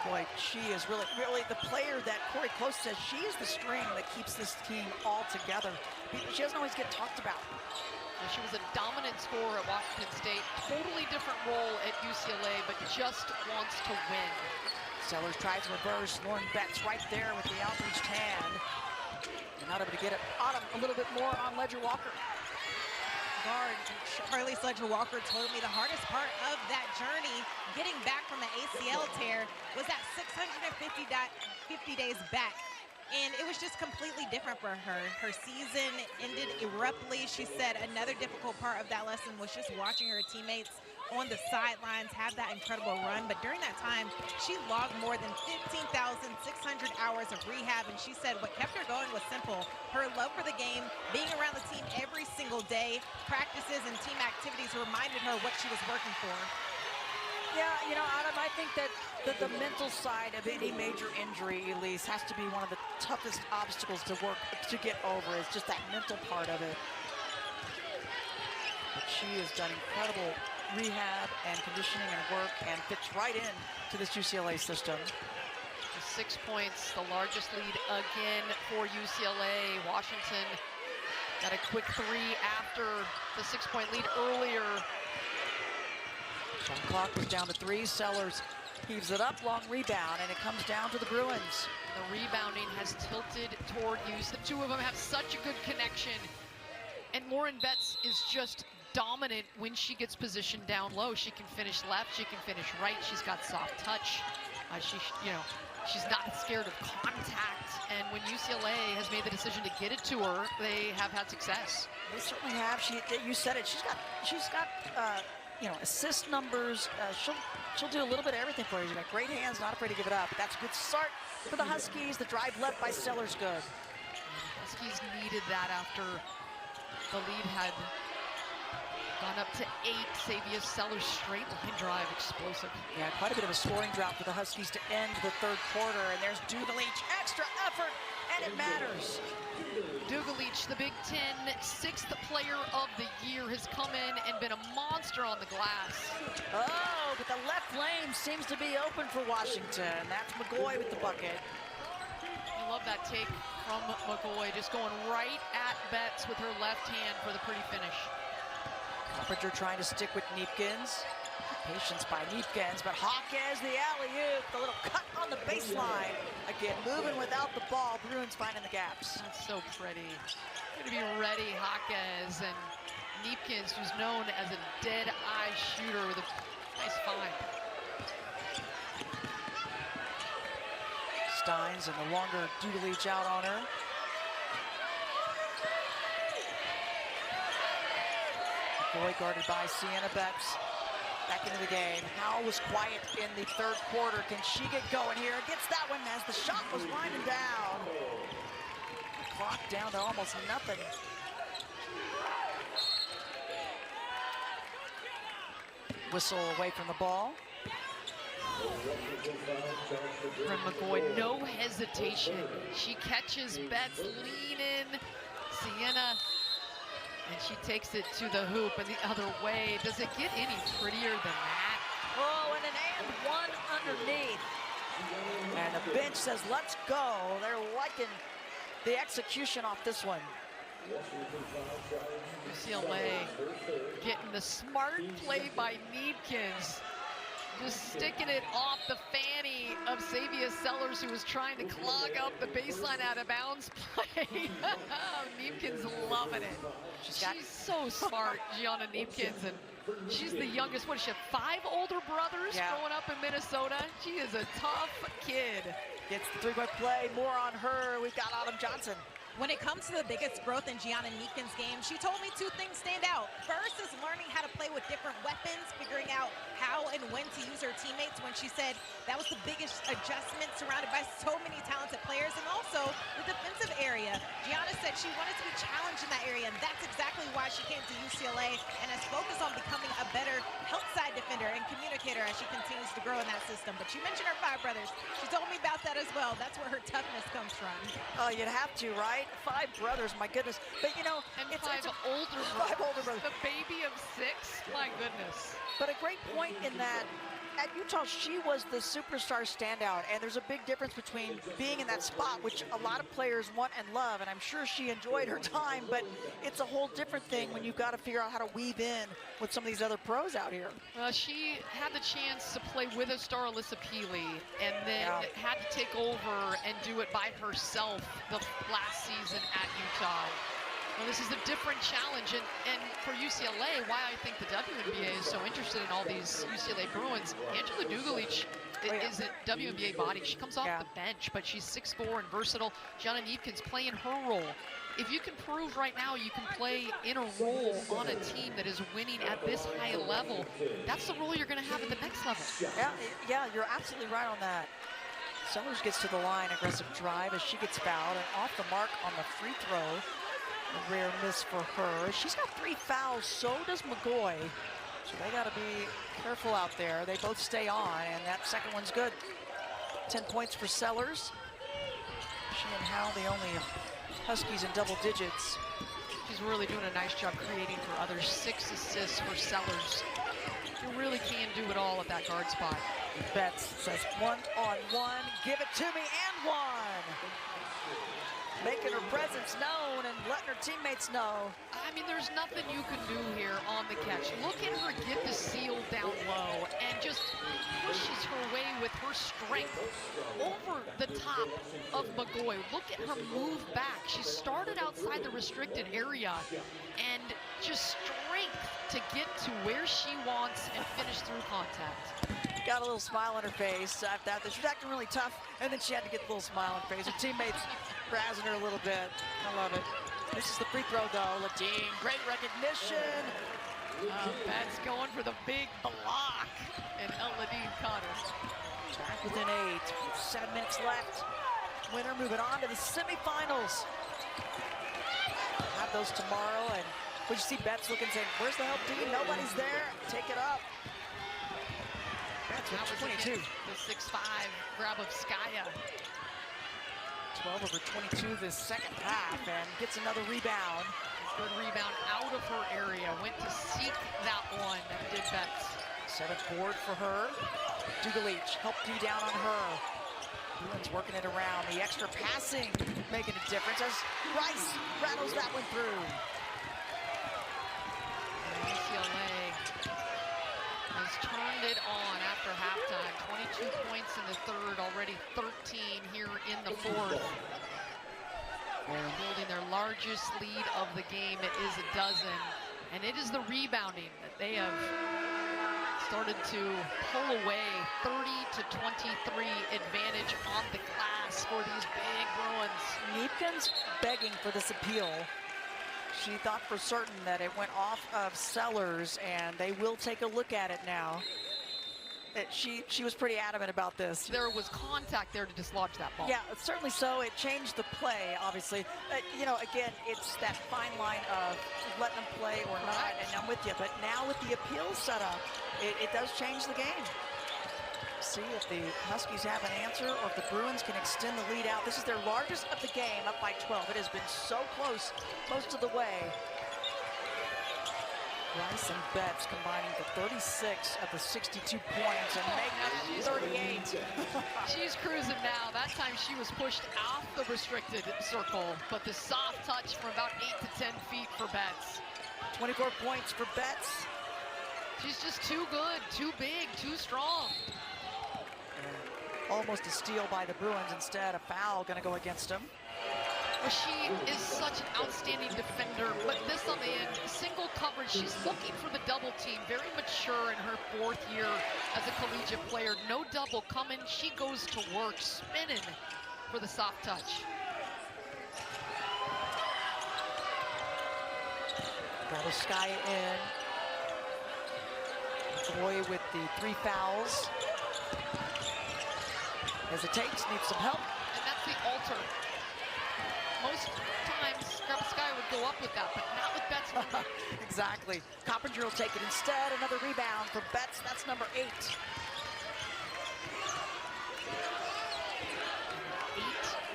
boy, she is really the player that Corey Close says she is the string that keeps this team all together. She doesn't always get talked about. She was a dominant scorer at Washington State. Totally different role at UCLA, but just wants to win. Sellers tries reverse. Lauren Betts right there with the outreached hand. And not able to get it on him a little bit more on Ledger Walker. Guard Charlie Ledger-Walker told me the hardest part of that journey, getting back from an ACL tear, was that 650 days back. And it was just completely different for her. Her season ended abruptly. She said another difficult part of that lesson was just watching her teammates on the sidelines have that incredible run. But during that time, she logged more than 15,600 hours of rehab. And she said what kept her going was simple. Her love for the game, being around the team every single day, practices and team activities reminded her what she was working for. Yeah, you know, Adam, I think that the mental side of any major injury, Elise, has to be one of the toughest obstacles to get over. Is just that mental part of it. But she has done incredible rehab and conditioning and work and fits right in to this UCLA system. 6 points, the largest lead again for UCLA. Washington got a quick three after the 6-point lead earlier. Shot clock was down to 3. Sellers heaves it up, long rebound, and it comes down to the Bruins. The rebounding has tilted toward use. The two of them have such a good connection. And Lauren Betts is just dominant when she gets positioned down low. She can finish left, she can finish right. She's got soft touch. She's not scared of contact. And when UCLA has made the decision to get it to her, they have had success. They certainly have. You said it. She's got assist numbers. She'll do a little bit of everything for you. She's got great hands, not afraid to give it up. But that's a good start for the Huskies. The drive left by Sellers good. Huskies needed that after the lead had Gone up to 8. Savia Sellers straight line drive, explosive. Yeah, quite a bit of a scoring drought for the Huskies to end the third quarter. And there's Dugalich, extra effort, and it matters. Dugalich, the Big Ten 6th player of the year, has come in and been a monster on the glass. Oh, but the left lane seems to be open for Washington. That's McGoy with the bucket. I love that take from McGoy, just going right at Betts with her left hand for the pretty finish. Carpenter trying to stick with Neepkins. Patience by Neepkins, but Hawkes the alley-oop, the little cut on the baseline. Again, moving without the ball, Bruins finding the gaps. That's so pretty. Going to be ready, Hawkes, and Neepkins, who's known as a dead-eye shooter with a nice find. Steins and the longer Dugalich out on her. McGoy guarded by Sienna Betts. Back into the game. Howell was quiet in the third quarter. Can she get going here? Gets that one as the shot was winding down. The clock down to almost nothing. Whistle away from the ball. From McGoy, no hesitation. She catches Betts, lean in, Sienna, and she takes it to the hoop and the other way. Does it get any prettier than that? Oh, and an and one underneath. And the bench says, let's go. They're liking the execution off this one. UCLA getting the smart play by Neepkins. Just sticking it off the fanny of Savia Sellers, who was trying to clog up the baseline out of bounds play. Neepkins loving it. She's so smart, Gianna Neepkins, and she's the youngest. What, she have 5 older brothers growing up in Minnesota? She is a tough kid. Gets the three-point play, more on her. We've got Autumn Johnson. When it comes to the biggest growth in Gianna Neepkins' game, she told me 2 things stand out. First is learning how to play with different weapons, figuring out how and when to use her teammates, when she said that was the biggest adjustment, surrounded by so many talented players. And also the defensive area. Gianna said she wanted to be challenged in that area, and that's exactly why she came to UCLA and has focused on becoming a better help side defender and communicator as she continues to grow in that system. But she mentioned her 5 brothers. She told me about that as well. That's where her toughness comes from. Oh, you'd have to, right? 5 brothers, my goodness. But you know, and it's 5 older brothers. 5 older brothers. The baby of 6, my goodness. But a great point in that at Utah, she was the superstar standout, and there's a big difference between being in that spot, which a lot of players want and love, and I'm sure she enjoyed her time, but it's a whole different thing when you've got to figure out how to weave in with some of these other pros out here. Well, she had the chance to play with a star, Alyssa Peely, and then had to take over and do it by herself the last season at Utah. Well, this is a different challenge, and for UCLA, why I think the WNBA is so interested in all these UCLA Bruins. Angela Dugalich is a WNBA body. She comes off the bench, but she's 6'4" and versatile. Gianna Neepkins playing her role. If you can prove right now you can play in a role on a team that is winning at this high level, that's the role you're going to have at the next level. Yeah, you're absolutely right on that. Sellers gets to the line, aggressive drive as she gets fouled, and off the mark on the free throw. A rare miss for her. She's got 3 fouls, so does McGoy. So they got to be careful out there. They both stay on, and that second one's good. 10 points for Sellers. She and Hal, the only Huskies in double digits. She's really doing a nice job creating for others. 6 assists for Sellers. You really can do it all at that guard spot. Betts says 1-on-1, give it to me, and 1. Making her presence known and letting her teammates know. I mean, there's nothing you can do here on the catch. Look at her get the seal down low and just pushes her way with her strength over the top of McGoy. Look at her move back. She started outside the restricted area and just strength to get to where she wants and finish through contact. Got a little smile on her face after that. She was acting really tough, and then she had to get a little smile on her face. Her teammates razzing her a little bit. I love it. This is the free throw, though. Ladine, great recognition. Betts going for the big block, and Ladine caught her. Back within 8, 7 minutes left. Winner moving on to the semifinals. We'll have those tomorrow, and But you see Betts looking, saying, where's the help team? Nobody's there. Take it up. Betts That with was 22. The 6'5" grab of Skaya. 12 over 22 this second half, and gets another rebound. Good rebound out of her area. Went to seek that one, did Betts. 7th board for her. Dugalich helped D down on her. Bruins working it around. The extra passing making a difference as Rice rattles that one through. UCLA has turned it on after halftime. 22 points in the third, already 13 here in the fourth. They're building their largest lead of the game. It is a dozen, and it is the rebounding that they have started to pull away. 30 to 23 advantage on the glass for these big Bruins. Neepkin's begging for this appeal. She thought for certain that it went off of Sellers, and they will take a look at it now. She was pretty adamant about this. There was contact there to dislodge that ball. Yeah, certainly so. It changed the play, obviously. You know, again, it's that fine line of letting them play or not, and I'm with you. But now with the appeal set up, it does change the game. See if the Huskies have an answer or if the Bruins can extend the lead out. This is their largest of the game, up by 12. It has been so close most of the way. Rice and Betts combining for 36 of the 62 points and make 38. She's cruising now. That time she was pushed off the restricted circle, but the soft touch from about 8 to 10 feet for Betts. 24 points for Betts. She's just too good, too big, too strong. Almost a steal by the Bruins. Instead, a foul going to go against them. Well, she is such an outstanding defender, but this on the end, single coverage, she's looking for the double team. Very mature in her 4th year as a collegiate player. No double coming, she goes to work, spinning for the soft touch. Skaya in. Boy with the 3 fouls. Hesitates, needs some help. And that's the alter. Most times, Skaya would go up with that, but not with Betts. Exactly. Coppinger will take it instead. Another rebound for Betts. That's number 8. 8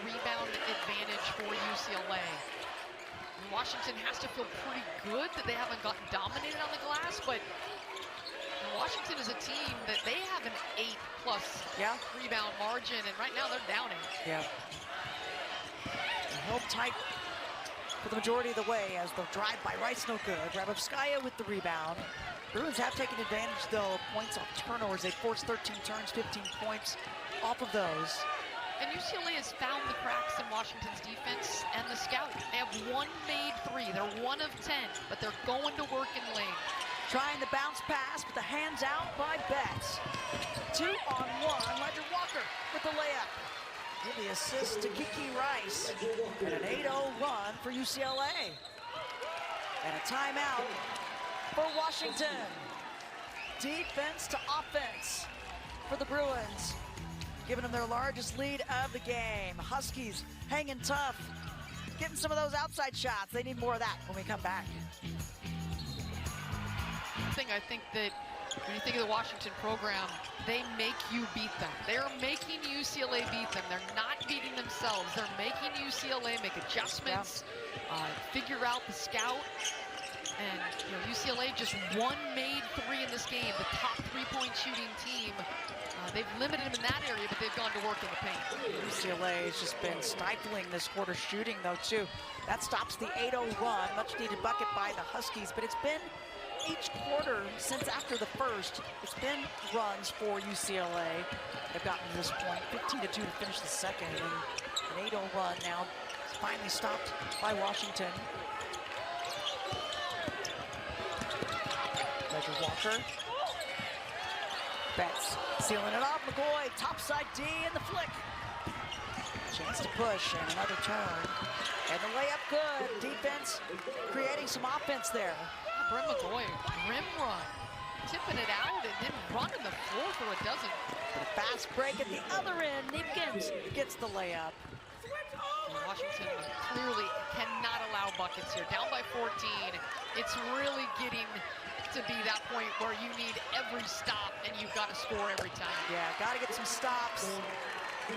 rebound advantage for UCLA. And Washington has to feel pretty good that they haven't gotten dominated on the glass, but Washington is a team that they have an 8+ rebound margin, and right now they're downing. Yeah. Held tight for the majority of the way as the drive by Rice no good. Grabovskaya with the rebound. Bruins have taken advantage, though, of points off turnovers. They forced 13 turns, 15 points off of those. And UCLA has found the cracks in Washington's defense and the scout. They have 1 made 3. They're 1 of 10, but they're going to work in lane. Trying the bounce pass, but the hands out by Betts. 2-on-1, Ledger Walker with the layup. Give the assist to Kiki Rice. And an 8-0 run for UCLA. And a timeout for Washington. Defense to offense for the Bruins, giving them their largest lead of the game. Huskies hanging tough, getting some of those outside shots. They need more of that when we come back. I think that when you think of the Washington program, they make you beat them. They're making UCLA beat them. They're not beating themselves. They're making UCLA make adjustments, figure out the scout. And you know, UCLA just 1 made 3 in this game. The top 3-point shooting team. They've limited them in that area, but they've gone to work in the paint. UCLA has just been stifling this quarter shooting, though, too. That stops the 8-0 run. Much needed bucket by the Huskies, but it's been each quarter since after the first, it's been runs for UCLA. They've gotten to this point, 15-2 to finish the second, and an 8-0 run now finally stopped by Washington. Ledger Walker. Betts sealing it off. McGoy, topside D in the flick. Chance to push and another turn. And the layup good. Defense creating some offense there. Bryn McGoy, rim run, tipping it out and then running the floor for a dozen. But a fast break at the other end. Neepkins gets the layup. Washington clearly cannot allow buckets here. Down by 14. It's really getting to be that point where you need every stop and you've got to score every time. Yeah, got to get some stops.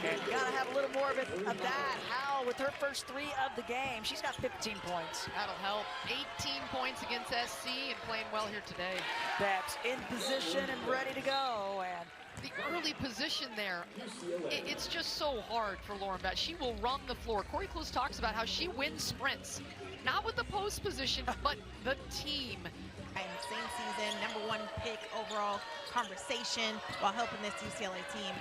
And you got to have a little more of that. Howell with her first 3 of the game. She's got 15 points. That'll help. 18 points against SC and playing well here today. That's in position and ready to go. And the early position there, it's just so hard for Lauren Betts. She will run the floor. Corey Close talks about how she wins sprints, not with the post position, but the team. And same season, #1 pick overall conversation while helping this UCLA team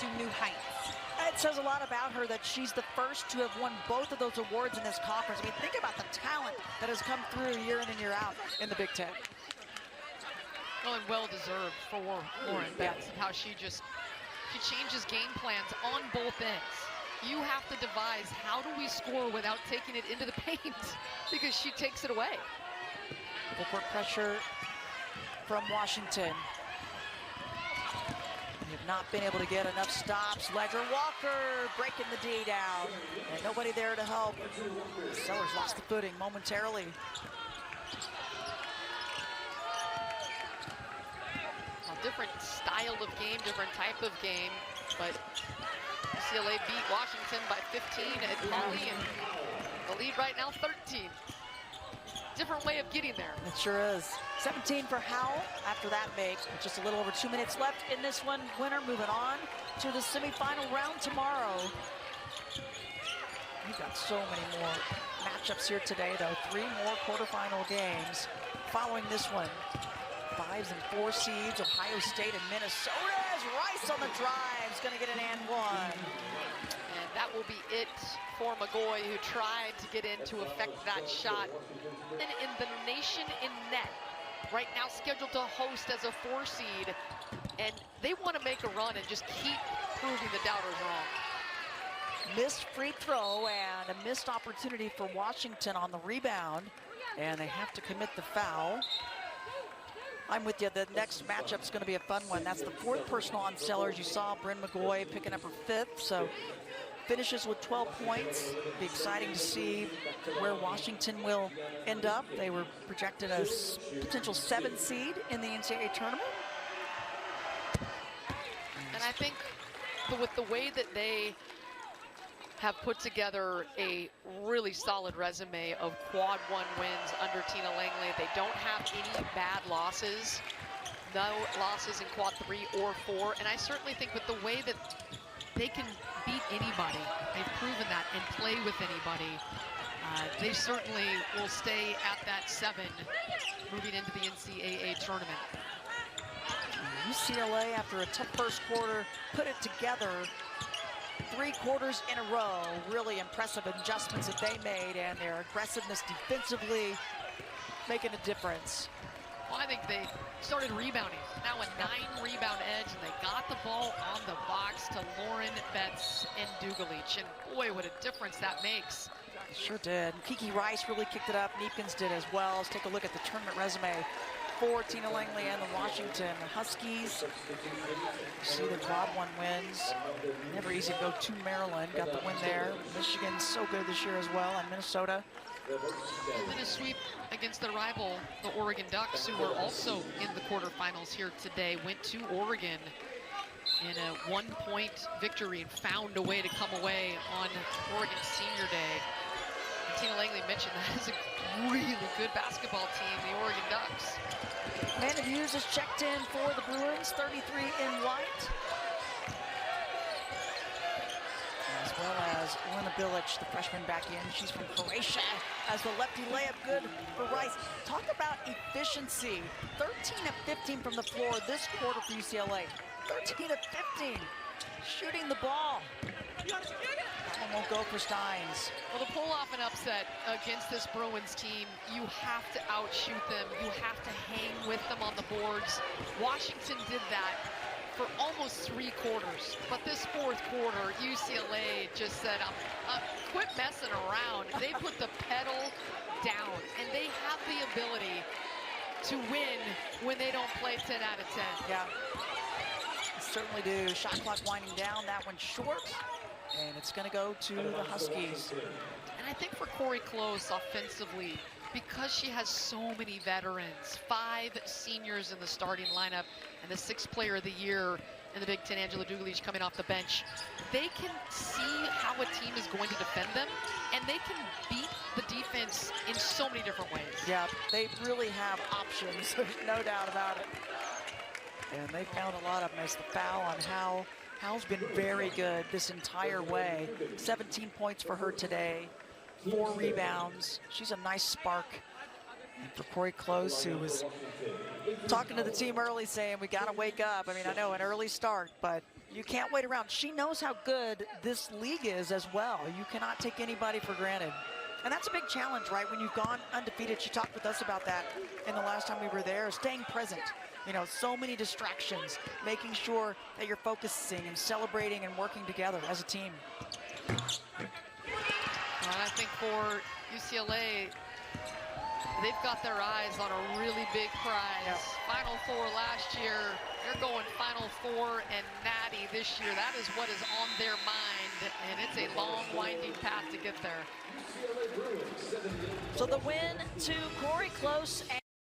to new heights. It says a lot about her that she's the first to have won both of those awards in this conference. I mean, think about the talent that has come through year in and year out in the Big Ten. Well, and well-deserved for Lauren Betts, how she changes game plans on both ends. You have to devise, how do we score without taking it into the paint? Because she takes it away. Full court pressure from Washington. We have not been able to get enough stops. Ledger Walker breaking the D down. And nobody there to help. Sellers lost the footing momentarily. A different style of game, different type of game, but UCLA beat Washington by 15 at Poly, and the lead right now 13. Different way of getting there. It sure is. 17 for Howell after that make. With just a little over 2 minutes left in this one. Winner moving on to the semifinal round tomorrow. We've got so many more matchups here today, though. 3 more quarterfinal games following this one. 5s and 4 seeds, Ohio State and Minnesota. As Rice on the drive is going to get an and one. And that will be it for McGoy, who tried to get in to affect that shot. And in the nation in net, right now scheduled to host as a 4 seed. And they want to make a run and just keep proving the doubters wrong. Missed free throw and a missed opportunity for Washington on the rebound. And they have to commit the foul. I'm with you. The next matchup's going to be a fun one. That's the 4th personal on Sellers. You saw Bryn McGoy picking up her 5th. So finishes with 12 points. Be exciting to see where Washington will end up. They were projected as potential 7 seed in the NCAA tournament. And I think with the way that they have put together a really solid resume of quad 1 wins under Tina Langley. They don't have any bad losses. No losses in quad 3 or 4. And I certainly think with the way that they can beat anybody, they've proven that, and play with anybody, they certainly will stay at that 7 moving into the NCAA tournament. UCLA, after a tough first quarter, put it together 3 quarters in a row. Really impressive adjustments that they made, and their aggressiveness defensively making a difference. Well, I think they started rebounding. Now a 9 rebound edge, and they got the ball on the box to Lauren Betts and Dugalich. And boy, what a difference that makes. Sure did. Kiki Rice really kicked it up. Neepkins did as well. Let's take a look at the tournament resume for Tina Langley and the Washington Huskies. See the quad 1 wins. Never easy to go to Maryland. Got the win there. Michigan's so good this year as well, and Minnesota. And then a sweep against their rival, the Oregon Ducks, who were also in the quarterfinals here today. Went to Oregon in a 1-point victory and found a way to come away on Oregon Senior Day. And Tina Langley mentioned that is a really good basketball team, the Oregon Ducks. Man of Hughes is checked in for the Bruins, 33 in white. As well as Lena Bilic, the freshman, back in. She's from Croatia, as the lefty layup good for Rice. Talk about efficiency. 13 of 15 from the floor this quarter for UCLA. 13 of 15, shooting the ball. That one won't go for Steins. Well, to pull off an upset against this Bruins team, you have to outshoot them. You have to hang with them on the boards. Washington did that for almost 3 quarters. But this 4th quarter, UCLA just said, quit messing around. They put the pedal down, and they have the ability to win when they don't play 10 out of 10. Yeah, certainly do. Shot clock winding down. That one short. and it's going to go to the Huskies. And I think for Corey Close offensively, because she has so many veterans, 5 seniors in the starting lineup, and the 6th player of the year in the Big Ten, Angela Dugalich, coming off the bench, they can see how a team is going to defend them, and they can beat the defense in so many different ways. Yeah, they really have options, there's no doubt about it. And they found a lot of them as the foul on Howe. Howe's been very good this entire way. 17 points for her today, 4 rebounds. She's a nice spark. And for Corey Close, who was talking to the team early saying, we got to wake up. I mean, I know an early start, but you can't wait around. She knows how good this league is as well. You cannot take anybody for granted. And that's a big challenge, right? When you've gone undefeated, she talked with us about that in the last time we were there, staying present. You know, so many distractions, making sure that you're focusing and celebrating and working together as a team. And I think for UCLA, they've got their eyes on a really big prize. Yep. Final 4 last year, they're going Final 4 and Natty this year. That is what is on their mind, and it's a long, winding path to get there. So the win to Corey Close.